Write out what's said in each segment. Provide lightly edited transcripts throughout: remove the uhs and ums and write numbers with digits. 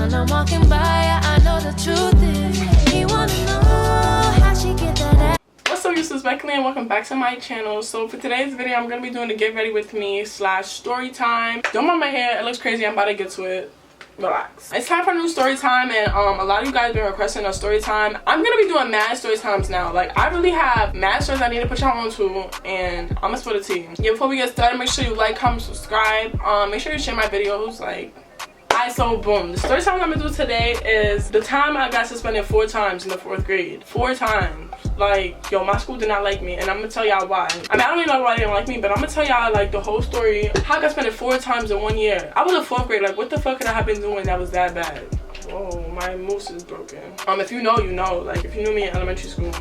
when I'm walking by, I know the truth is. He wanna know how she get that. What's up, YouTube? Mícah and welcome back to my channel. So for today's video, I'm gonna be doing the get ready with me / story time. Don't mind my hair, it looks crazy. I'm about to get to it. Relax. It's time for a new story time, and a lot of you guys been requesting a story time. I'm gonna be doing mad story times now. Like, I really have mad stories I need to put y'all on to, and I'm gonna spill the tea. Yeah, before we get started, make sure you like, comment, subscribe. Make sure you share my videos. Like, so boom, the story time I'm gonna do today is the time I got suspended 4 times in the 4th grade. 4 times. Like, yo, my school did not like me, and I'm gonna tell y'all why. I mean, I don't even know why they didn't like me, but I'm gonna tell y'all like the whole story. How I got suspended 4 times in 1 year. I was in 4th grade. Like, what the fuck could I have been doing that was that bad? Oh, my moose is broken. If you know, you know. Like, if you knew me in elementary school,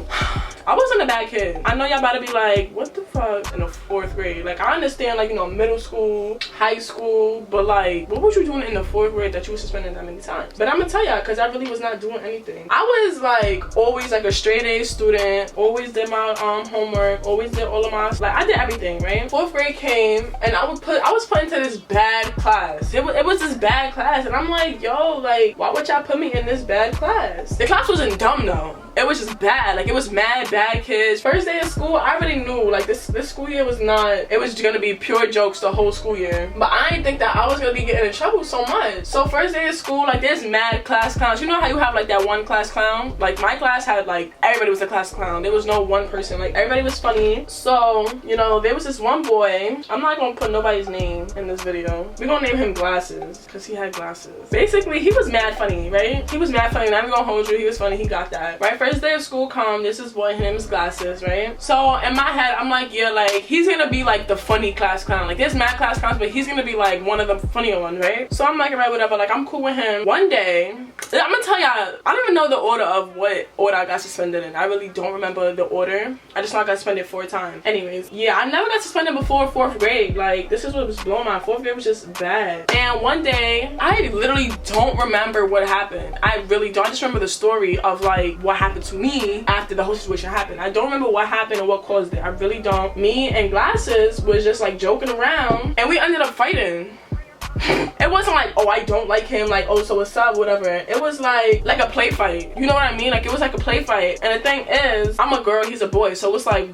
I wasn't a bad kid. I know y'all about to be like, what the fuck in the 4th grade? Like, I understand, like, you know, middle school, high school, but like, what was you doing in the 4th grade that you were suspended that many times? But I'm gonna tell y'all, because I really was not doing anything. I was like always like a straight A student, always did my homework, always did all of my, like, I did everything, right? 4th grade came, and I was put into this bad class. It was this bad class, and I'm like, yo, like, why would y'all put me in this bad class? The class wasn't dumb though. It was just bad. Like, it was mad bad kids. First day of school, I already knew, like, this school year was not, it was gonna be pure jokes the whole school year. But I didn't think that I was gonna be getting in trouble so much. So first day of school, like, there's mad class clowns. You know how you have like that one class clown? Like, my class had, like, everybody was a class clown. There was no one person. Like, everybody was funny. So, you know, there was this one boy. I'm not gonna put nobody's name in this video. We're gonna name him Glasses, because he had glasses. Basically, he was mad funny, right? He was mad funny. Not even gonna hold you. He was funny. He got that, right? First day of school come, this is boy, his name is Glasses, right? So in my head, I'm like, yeah, like, he's gonna be like the funny class clown. Like, there's mad class clowns, but he's gonna be like one of the funnier ones, right? So I'm like, right, whatever, like, I'm cool with him. One day, I'm gonna tell y'all, I don't even know the order of what order I got suspended in. I really don't remember the order. I just know I got suspended 4 times. Anyways, yeah, I never got suspended before 4th grade. Like, this is what was blowing my 4th grade was just bad. And one day, I literally don't remember what happened. I really don't. I just remember the story of like what happened to me after the whole situation happened. I don't remember what happened or what caused it. I really don't. Me and Glasses was just like joking around, and we ended up fighting. It wasn't like, oh, I don't like him, like, oh, so what's up, whatever. It was like a play fight. You know what I mean? Like, it was like a play fight. And the thing is, I'm a girl, he's a boy, so it's like,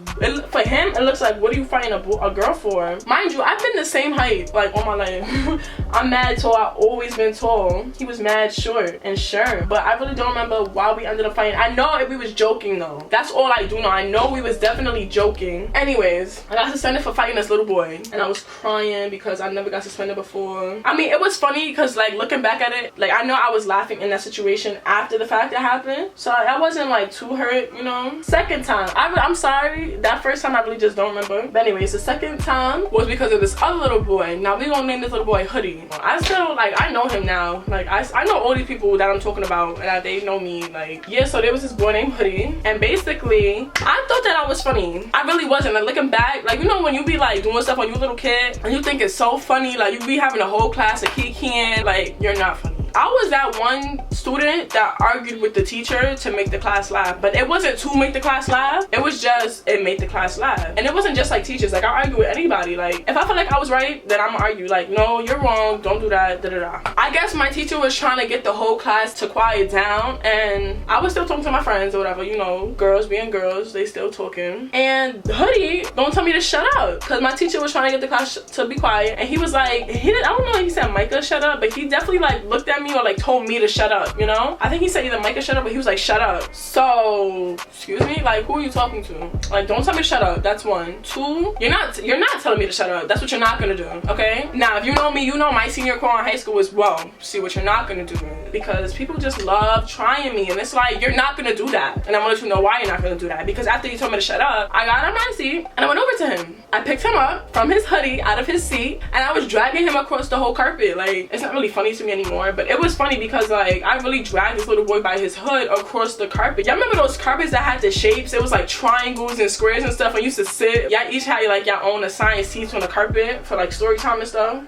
for him, it looks like, what are you fighting a girl for? Mind you, I've been the same height, like, all my life. I'm mad tall. I've always been tall. He was mad short and sure, but I really don't remember why we ended up fighting. I know if we was joking though. That's all I do know. I know we was definitely joking. Anyways, I got suspended for fighting this little boy, and I was crying because I never got suspended before. I mean, it was funny because, like, looking back at it, like, I know I was laughing in that situation after the fact that happened, so I wasn't like too hurt, you know. Second time, I'm sorry, that first time I really just don't remember. But anyways, the second time was because of this other little boy. Now we gonna name this little boy Hoodie. I still, like, I know him now. Like, I know all these people that I'm talking about, and they know me. Like, yeah, so there was this boy named Hoodie, and basically I thought that I was funny. I really wasn't. Like, looking back, like, you know when you be like doing stuff when you a little kid and you think it's so funny, like, you be having a whole class of kikiing, like, you're not funny. I was that one student that argued with the teacher to make the class laugh, but it wasn't to make the class laugh, it was just, it made the class laugh. And it wasn't just like teachers. Like, I argue with anybody. Like, if I feel like I was right, then I'm gonna argue, like, no, you're wrong, don't do that, da da da. I guess my teacher was trying to get the whole class to quiet down, and I was still talking to my friends or whatever, you know, girls being girls, they still talking. And Hoodie don't tell me to shut up, because my teacher was trying to get the class to be quiet, and he was like, I don't know if he said Mícah shut up, but he definitely like looked at me or like told me to shut up, you know. I think he said either Mícah shut up, but he was like, shut up. So excuse me, like, who are you talking to? Like, don't tell me to shut up. That's 1. 2, you're not telling me to shut up. That's what you're not gonna do, okay? Now, if you know me, you know my senior core in high school as well. See what you're not gonna do, because people just love trying me, and it's like, you're not gonna do that. And I'm gonna let you know why you're not gonna do that, because after you told me to shut up, I got on my seat and I went over to him. I picked him up from his hoodie out of his seat, and I was dragging him across the whole carpet. Like, it's not really funny to me anymore, but it was funny because, like, I really dragged this little boy by his hood across the carpet. Y'all remember those carpets that had the shapes? It was like triangles and squares and stuff, and you used to sit. Y'all each had like your own assigned seats on the carpet for like story time and stuff.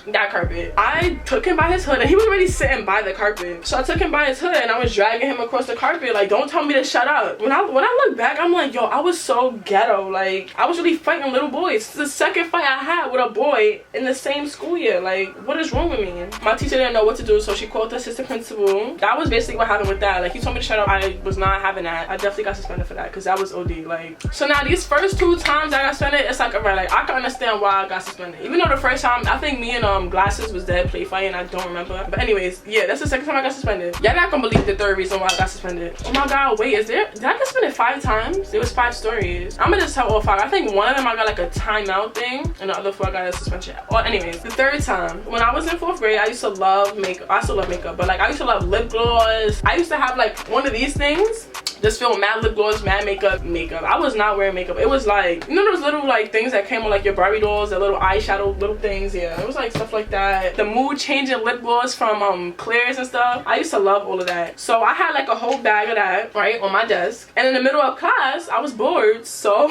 that carpet. I took him by his hood and he was already sitting by the carpet. So I took him by his hood and I was dragging him across the carpet. Like, don't tell me to shut up. When I look back, I'm like, yo, I was so ghetto. Like, I was really fighting little boys. It's the second fight I had with a boy in the same school year. Like, what is wrong with me? My teacher didn't know what to do, so she called the assistant principal. That was basically what happened with that. Like, he told me to shut up. I was not having that. I definitely got suspended for that because that was OD. Like, so now these first 2 times I got suspended, it's like, alright, like, I can understand why I got suspended. Even though the first time, I think me and Glasses was dead play fighting. I don't remember. But anyways, yeah, that's the second time I got suspended. Y'all not gonna believe the third reason why I got suspended. Oh my god, wait, did I get suspended 5 times? There was 5 stories. I'm gonna just tell all 5. I think one of them I got like a timeout thing, and the other 4 I got a suspension. Well, anyways, the third time, when I was in 4th grade, I used to love makeup. I still love makeup, but like I used to love lip gloss. I used to have like one of these things. Just filled mad lip gloss, mad makeup. I was not wearing makeup. It was like, you know those little like things that came with like your Barbie dolls, the little eyeshadow little things. Yeah, it was like stuff like that. The mood changing lip gloss from Claire's and stuff. I used to love all of that. So I had like a whole bag of that right on my desk. And in the middle of class, I was bored. So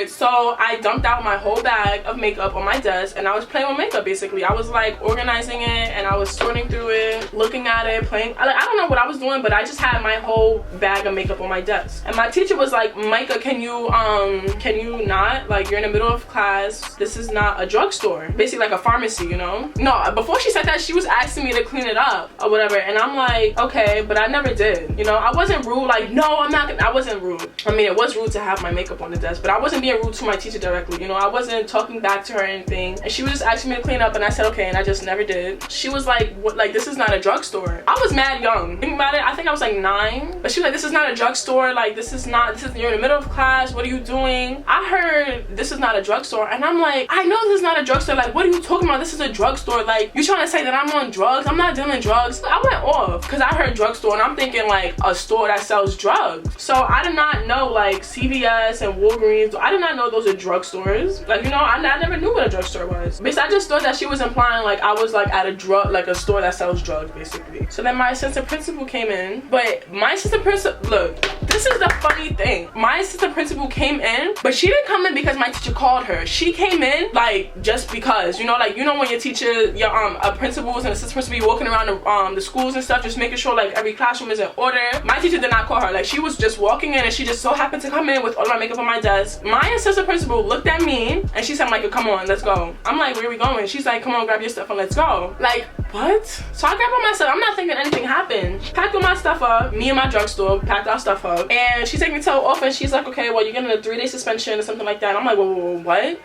so I dumped out my whole bag of makeup on my desk and I was playing with makeup basically. I was like organizing it and I was sorting through it, looking at it, playing. I don't know what I was doing, but I just had my whole bag of makeup on my desk. And my teacher was like, Mícah, can you not? Like, you're in the middle of class. This is not a drugstore. Basically like a pharmacy, you know? No, before she said that, she was asking me to clean it up or whatever. And I'm like, okay, but I never did. You know, I wasn't rude. Like, no, I wasn't rude. I mean, it was rude to have my makeup on the desk, but I wasn't being rude to my teacher directly. You know, I wasn't talking back to her or anything. And she was just asking me to clean up and I said, okay, and I just never did. She was like, what, like, this is not a drugstore. I was mad young. Think about it, I think I was like 9. But she was like, this is not a drugstore. Like, you're in the middle of class. What are you doing? I heard this is not a drugstore. And I'm like, I know this is not a drugstore. Like, what are you talking about? This is a drugstore. Like, you trying to say that I'm on drugs? I'm not dealing drugs. I went off because I heard drugstore and I'm thinking like a store that sells drugs. So I did not know like CVS and Walgreens. I did not know those are drugstores. Like, you know, I never knew what a drugstore was. Basically, I just thought that she was implying like I was like at a store that sells drugs basically. So then my assistant principal came in, but my assistant principal, look, this is the funny thing. My assistant principal came in, but she didn't come in because my teacher called her. She came in like just because, you know, like, you know, when your teacher, your principals and assistant principal be walking around the schools and stuff, just making sure like every classroom is in order. My teacher did not call her. Like, she was just walking in and she just so happened to come in with all my makeup on my desk. My assistant principal looked at me and she said, like, come on, let's go. I'm like, where are we going? She's like, come on, grab your stuff and let's go. Like, what? So I grabbed all my stuff. I'm not thinking anything happened. Packed all my stuff up. Me and my drugstore packed our stuff up. And she taking me to her off and she's like, okay, well, you're getting a 3-day suspension or something like that. I'm like, whoa, what?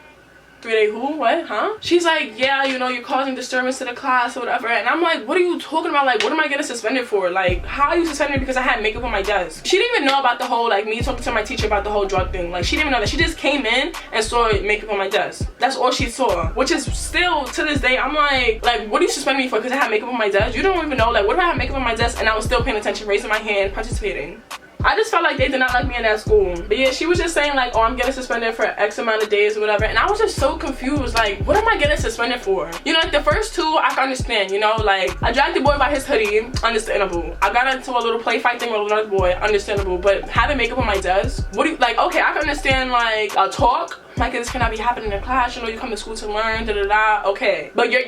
3-day who? What? Huh? She's like, yeah, you know, you're causing disturbance to the class or whatever. And I'm like, what are you talking about? Like, what am I getting suspended for? Like, how are you suspended because I had makeup on my desk? She didn't even know about the whole, like, me talking to my teacher about the whole drug thing. Like, she didn't even know that. She just came in and saw makeup on my desk. That's all she saw. Which is still, to this day, I'm like, what are you suspending me for? Because I had makeup on my desk? You don't even know. Like, what if I had makeup on my desk and I was still paying attention, raising my hand, participating? I just felt like they did not like me in that school. But yeah, she was just saying like, oh, I'm getting suspended for X amount of days or whatever. And I was just so confused. Like, what am I getting suspended for? You know, like the first 2, I can understand, you know, like I dragged the boy by his hoodie, understandable. I got into a little play fight thing with another boy, understandable. But having makeup on my desk, what do you, like, okay, I can understand like a talk. Like, this cannot be happening in class, you know, you come to school to learn, okay. But y'all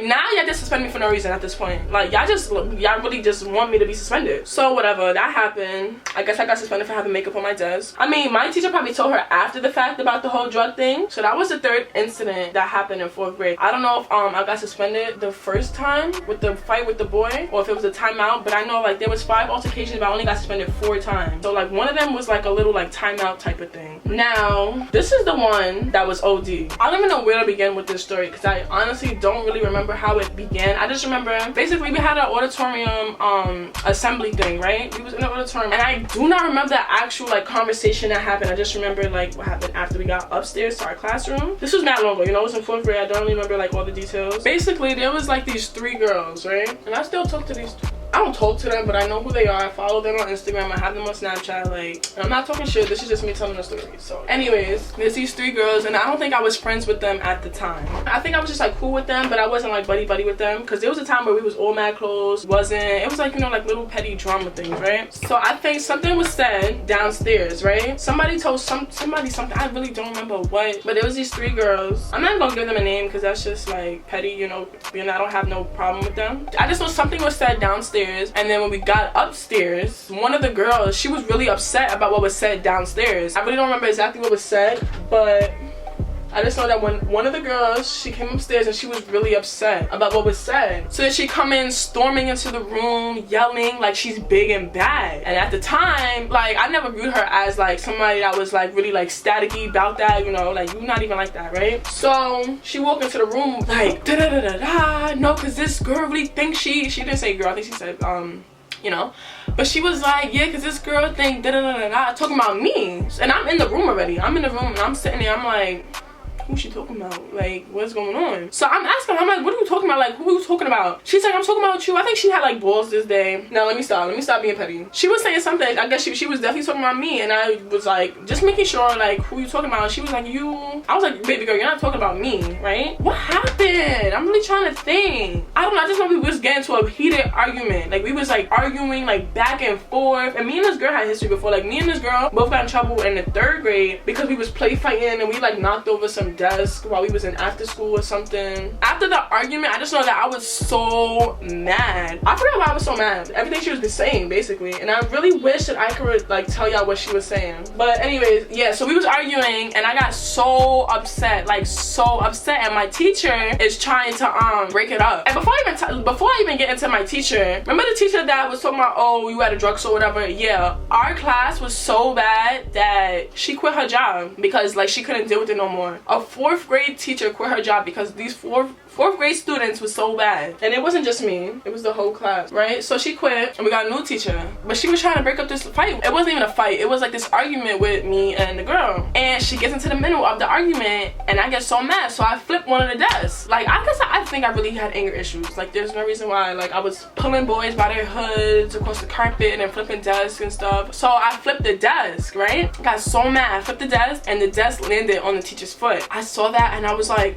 just suspend me for no reason at this point. Like, y'all really just want me to be suspended. So whatever, that happened. I guess I got suspended for having makeup on my desk. I mean, my teacher probably told her after the fact about the whole drug thing. So that was the 3rd incident that happened in 4th grade. I don't know if I got suspended the first time with the fight with the boy or if it was a timeout, but I know like there was 5 altercations, but I only got suspended 4 times. So like one of them was like a little like timeout type of thing. Now, this is the one that was OD. I don't even know where to begin with this story because I honestly don't really remember how it began. I just remember basically we had an auditorium assembly thing, right? We was in the auditorium and I do not remember the actual like conversation that happened. I just remember like what happened after we got upstairs to our classroom. This was not long ago, you know, it was in 4th grade. I don't really remember like all the details. Basically there was like these 3 girls, right? And I still talk to these don't talk to them, but I know who they are. I follow them on Instagram. I have them on Snapchat. Like, I'm not talking shit. This is just me telling a story. So anyways, there's these 3 girls, and I don't think I was friends with them at the time. I think I was just like cool with them, but I wasn't like buddy with them, because there was a time where we was all mad close. It was like, you know, like little petty drama things, right? So I think something was said downstairs, right? Somebody told somebody something. I really don't remember what, but there was these 3 girls. I'm not gonna give them a name because that's just like petty, you know, and I don't have no problem with them. I just know something was said downstairs, and then when we got upstairs, one of the girls, she was really upset about what was said downstairs. I really don't remember exactly what was said, but I just know that when one of the girls, she came upstairs and she was really upset about what was said. So then she come in storming into the room, yelling like she's big and bad. And at the time, like, I never viewed her as like somebody that was like really like staticky about that, you know, like you're not even like that, right? So she walked into the room like da da da da da. No, cause this girl really thinks she didn't say girl, I think she said you know, but she was like, yeah, cause this girl think da da da da da, talking about me. And I'm in the room already. I'm in the room and I'm sitting there, I'm like, who's she talking about? Like, what's going on? So I'm asking her, I'm like, what are you talking about? Like, who are you talking about? She's like, I'm talking about you. I think she had like balls this day. Now let me stop being petty. She was saying something. I guess she was definitely talking about me, and I was like, just making sure, like, who you talking about? And she was like, you. I was like, baby girl, you're not talking about me, right? What happened? I'm really trying to think. I don't know, I just know we was getting to a heated argument. Like, we was like arguing like back and forth, and me and this girl had history before. Like, me and this girl both got in trouble in the 3rd grade because we was play fighting and we like knocked over some desk while we was in after school or something. After the argument, I just know that I was so mad. I forgot why I was so mad. Everything she was saying, basically. And I really wish that I could like tell y'all what she was saying. But anyways, yeah, so we was arguing and I got so upset, like so upset, and my teacher is trying to break it up. And before I even get into my teacher, remember the teacher that was talking about, oh, you had a drug or whatever? Yeah, our class was so bad that she quit her job because like she couldn't deal with it no more. A 4th grade teacher quit her job because these fourth grade students was so bad. And it wasn't just me, it was the whole class, right? So she quit and we got a new teacher, but she was trying to break up this fight. It wasn't even a fight, it was like this argument with me and the girl, and she gets into the middle of the argument and I get so mad, so I flipped one of the desks. Like, I think I really had anger issues. Like, there's no reason why. Like, I was pulling boys by their hoods across the carpet and then flipping desks and stuff. So I flipped the desk, right? Got so mad, I flipped the desk and the desk landed on the teacher's foot. I saw that and I was like,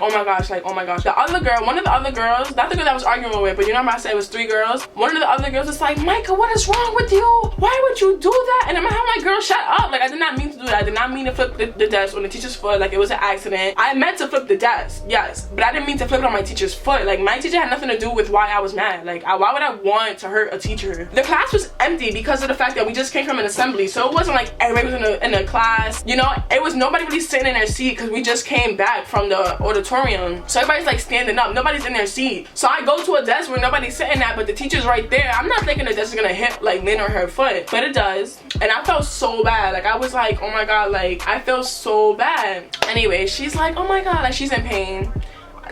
oh my gosh, like, oh my gosh. The other girl, one of the other girls, not the girl that I was arguing with, but you know how I said it was 3 girls? One of the other girls was like, Mícah, what is wrong with you? Why would you do that? And I'm like, my girl, shut up. Like, I did not mean to do that. I did not mean to flip the desk on the teacher's foot. Like, it was an accident. I meant to flip the desk, yes, but I didn't mean to flip it on my teacher's foot. Like, my teacher had nothing to do with why I was mad. Like, why would I want to hurt a teacher? The class was empty because of the fact that we just came from an assembly, so it wasn't like everybody was in the class, you know? It was nobody really sitting in their seat because we just came back from the auditorium. So everybody's like standing up, nobody's in their seat. So I go to a desk where nobody's sitting at, but the teacher's right there. I'm not thinking the desk is gonna hit, like, land on her foot, but it does. And I felt so bad. Like, I was like, oh my god, like, I feel so bad. Anyway, she's like, oh my god, like, she's in pain.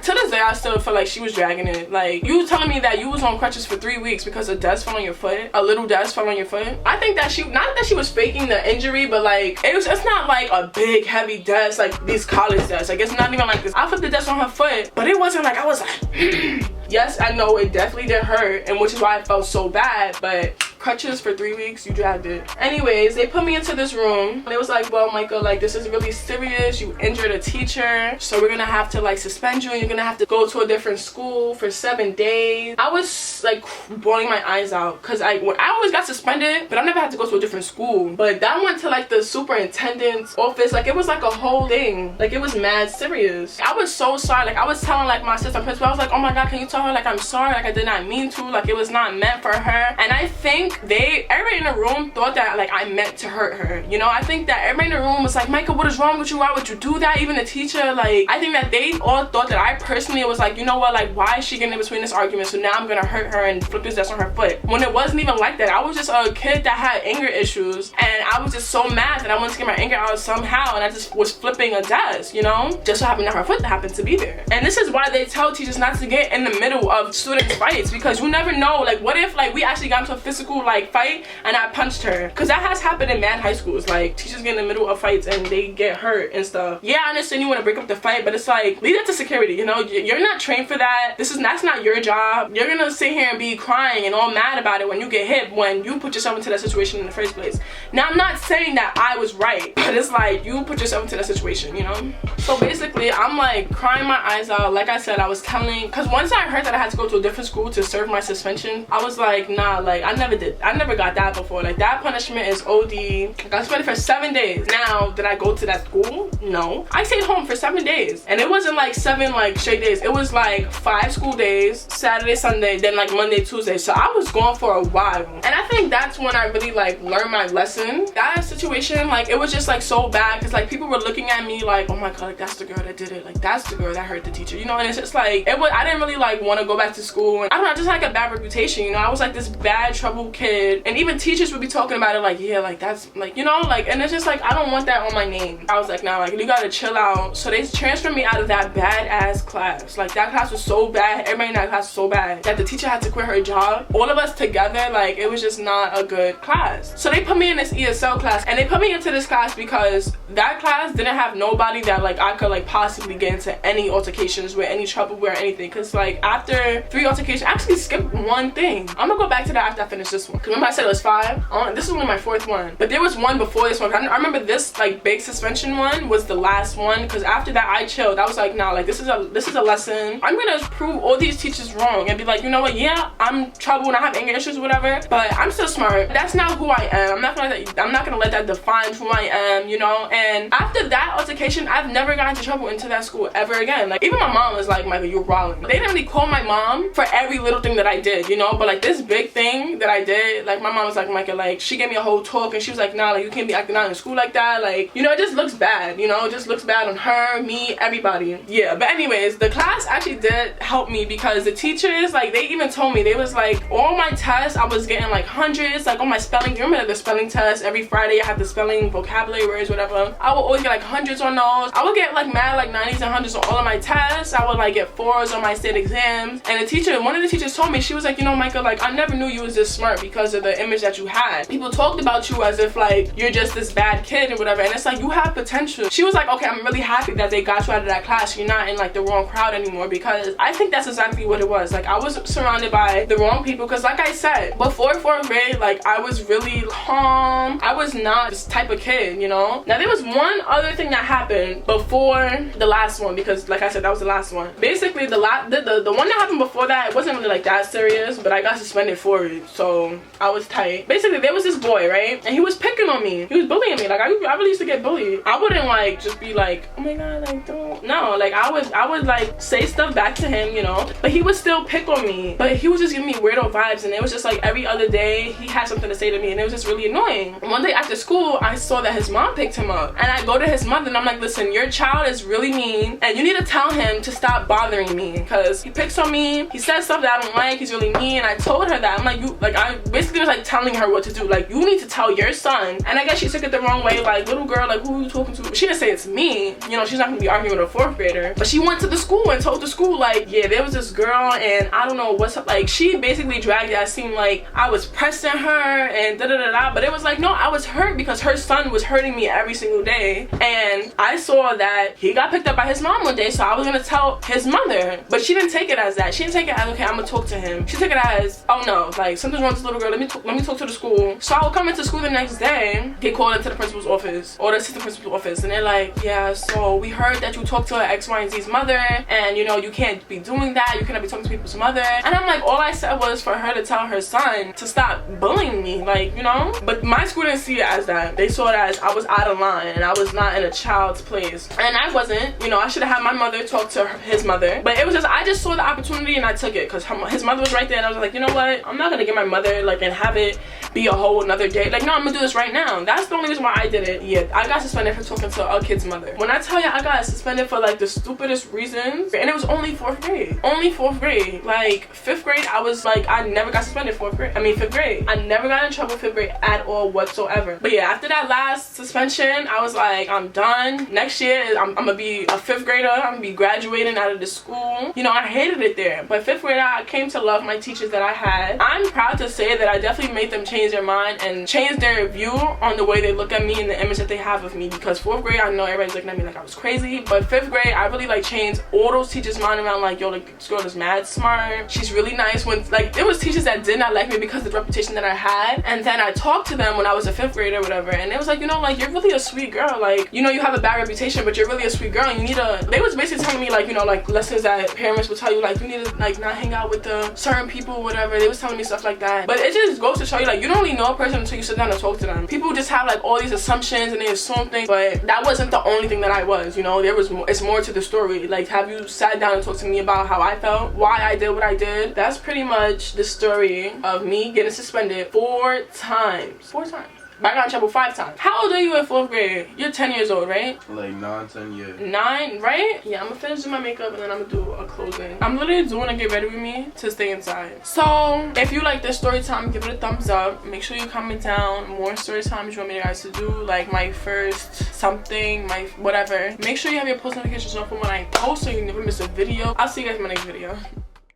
To this day, I still feel like she was dragging it. Like, you telling me that you was on crutches for 3 weeks because a desk fell on your foot, a little desk fell on your foot. I think that not that she was faking the injury, but like, it's not like a big heavy desk like these college desks. Like, it's not even like this. I put the desk on her foot, but it wasn't like I was like yes, I know it definitely did hurt, and which is why I felt so bad, but crutches for 3 weeks, you dragged it. Anyways, they put me into this room and it was like, well, Mícah, like, this is really serious. You injured a teacher, so we're gonna have to like suspend you and you're gonna have to go to a different school for 7 days. I was like bawling my eyes out because I always got suspended, but I never had to go to a different school. But that went to like the superintendent's office. Like, it was like a whole thing. Like, it was mad serious. I was so sorry. Like, I was telling like my assistant principal, I was like, oh my god, can you tell her like I'm sorry, like I did not mean to, like it was not meant for her. And I think everybody in the room thought that like I meant to hurt her, you know? I think that everybody in the room was like, Mícah, what is wrong with you? Why would you do that? Even the teacher, like, I think that they all thought that I personally was like, you know what, like, why is she getting in between this argument? So now I'm gonna hurt her and flip this desk on her foot. When it wasn't even like that. I was just a kid that had anger issues, and I was just so mad that I wanted to get my anger out somehow, and I just was flipping a desk, you know? Just so happened that her foot happened to be there. And this is why they tell teachers not to get in the middle of students' fights, because you never know, like, what if like we actually got into a physical middle like fight and I punched her, because that has happened in mad high schools. Like teachers get in the middle of fights and they get hurt and stuff. Yeah, I understand you want to break up the fight, but it's like, leave that to security, you know. You're not trained for that. That's not your job. You're gonna sit here and be crying and all mad about it when you get hit, when you put yourself into that situation in the first place. Now I'm not saying that I was right, but it's like, you put yourself into that situation, you know. So basically I'm like crying my eyes out. Like I said, I was telling, because once I heard that I had to go to a different school to serve my suspension, I was like, nah, like I never got that before. Like that punishment is OD. I got suspended for 7 days. Now, did I go to that school? No. I stayed home for 7 days, and it wasn't like 7 like straight days. It was like 5 school days, Saturday, Sunday, then like Monday, Tuesday. So I was gone for a while, and I think that's when I really like learned my lesson. That situation, like it was just like so bad, because like people were looking at me like, oh my god, like that's the girl that did it, like that's the girl that hurt the teacher, you know. And it's just like, I didn't really like want to go back to school, and I don't know, I just had like a bad reputation, you know. I was like this bad trouble kid, and even teachers would be talking about it like, yeah, like that's like, you know, like, and it's just like, I don't want that on my name. I was like, nah, like you gotta chill out. So they transferred me out of that badass class. Like that class was so bad, everybody in that class was so bad that the teacher had to quit her job. All of us together, like it was just not a good class. So they put me in this ESL class, and they put me into this class because that class didn't have nobody that like I could like possibly get into any altercations with, any trouble with, or anything. Because like after 3 altercations, I actually skipped one thing. I'm gonna go back to that after I finish this one. Cause remember I said it was 5? This is only my 4th one, but there was one before this one. I remember this like big suspension one was the last one, because after that I chilled. I was like, nah, like this is a lesson. I'm gonna prove all these teachers wrong and be like, you know what, yeah, I'm trouble and I have anger issues or whatever, but I'm still smart. That's not who I am. I'm not gonna let that define who I am, you know. And after that altercation, I've never gotten into trouble into that school ever again. Like even my mom was like, Mícah, you're wrong. They didn't really call my mom for every little thing that I did, you know, but like this big thing that I did, like my mom was like, Mícah, like she gave me a whole talk, and she was like, nah, like you can't be acting out in school like that, like, you know, it just looks bad, you know, it just looks bad on her, me, everybody. Yeah, but anyways, the class actually did help me, because the teachers, like they even told me, they was like, all my tests I was getting like hundreds, like on my spelling. You remember the spelling test every Friday? I had the spelling vocabulary words, whatever. I would always get like hundreds on those. I would get like mad like 90s and hundreds on all of my tests. I would like get 4s on my state exams. And the teacher, one of the teachers told me, she was like, you know, Mícah, like I never knew you was this smart because of the image that you had. People talked about you as if like you're just this bad kid and whatever, and it's like you have potential. She was like, okay, I'm really happy that they got you out of that class. You're not in like the wrong crowd anymore, because I think that's exactly what it was. Like I was surrounded by the wrong people, because like I said before 4th grade, like I was really calm. I was not this type of kid, you know. Now there was one other thing that happened before the last one, because like I said, that was the last one. Basically the one that happened before that, it wasn't really like that serious, but I got suspended for it, so I was tight. Basically there was this boy, right, and he was picking on me. He was bullying me. Like I really used to get bullied. I wouldn't like just be like, oh my god, like don't, no, like I would like say stuff back to him, you know, but he would still pick on me. But he was just giving me weirdo vibes, and it was just like every other day he had something to say to me, and it was just really annoying. And one day after school, I saw that his mom picked him up, and I go to his mother and I'm like, listen, your child is really mean, and you need to tell him to stop bothering me, because he picks on me, he says stuff that I don't like, he's really mean. And I told her that. I'm like, you, like I basically was like telling her what to do, like you need to tell your son. And I guess she took it the wrong way, like little girl, like who are you talking to? But she didn't say it's me, you know, she's not gonna be arguing with a 4th grader. But she went to the school and told the school like, yeah, there was this girl and I don't know what's up. Like she basically dragged it. I seemed like I was pressing her and da-da-da-da, but it was like, no, I was hurt because her son was hurting me every single day. And I saw that he got picked up by his mom one day, so I was gonna tell his mother, but she didn't take it as that. She didn't take it as, okay, I'm gonna talk to him. She took it as, oh no, like something's wrong with this little girl, let me talk to the school. So I would come into school the next day, get called into the principal's office or the assistant principal's office, and they're like, yeah, so we heard that you talked to her X, Y, and Z's mother, and you know, you can't be doing that, you cannot be talking to people's mother. And I'm like, all I said was for her to tell her son to stop bullying me, like, you know. But my school didn't see it as that. They saw it as I was out of line and I was not in a child's place, and I wasn't, you know. I should have had my mother talk to his mother, but it was just, I just saw the opportunity and I took it, because his mother was right there, and I was like, you know what, I'm not gonna get my mother like and have it be a whole another day. Like, no, I'm gonna do this right now. That's the only reason why I did it. Yeah, I got suspended for talking to a kid's mother. When I tell you I got suspended for like the stupidest reasons, and it was only 4th grade. Only 4th grade. Like 5th grade, I was like, I never got suspended 5th grade. I never got in trouble 5th grade at all whatsoever. But yeah, after that last suspension, I was like, I'm done. Next year is I'm gonna be a 5th grader. I'm gonna be graduating out of the school. You know, I hated it there, but 5th grade I came to love my teachers that I had. I'm proud to say that I definitely made them change their mind and change their view on the way they look at me and the image that they have of me, because 4th grade I know everybody's looking at me like I was crazy, but 5th grade I really like changed all those teachers' mind around like, yo, like, this girl is mad smart, she's really nice. When like there was teachers that did not like me because of the reputation that I had, and then I talked to them when I was a 5th grade or whatever, and it was like, you know, like, you're really a sweet girl, like, you know, you have a bad reputation, but you're really a sweet girl, and you need to, they was basically telling me like, you know, like lessons that parents would tell you, like, you need to like not hang out with the certain people, whatever. They was telling me stuff like that. But it just goes to show you, like, you don't really know a person until you sit down and talk to them. People just have like all these assumptions and they assume things, but that wasn't the only thing that I was, you know. There was more, it's more to the story. Like, have you sat down and talked to me about how I felt, why I did what I did? That's pretty much the story of me getting suspended 4 times. 4 times. But I got in trouble 5 times. How old are you in 4th grade? You're 10 years old, right? Like 9, 10 years. 9, right? Yeah, I'm gonna finish doing my makeup and then I'm gonna do a closing. I'm literally doing a get ready with me to stay inside. So if you like this story time, give it a thumbs up. Make sure you comment down more story times you want me guys to do, like my first something, my whatever. Make sure you have your post notifications on for when I post so you never miss a video. I'll see you guys in my next video.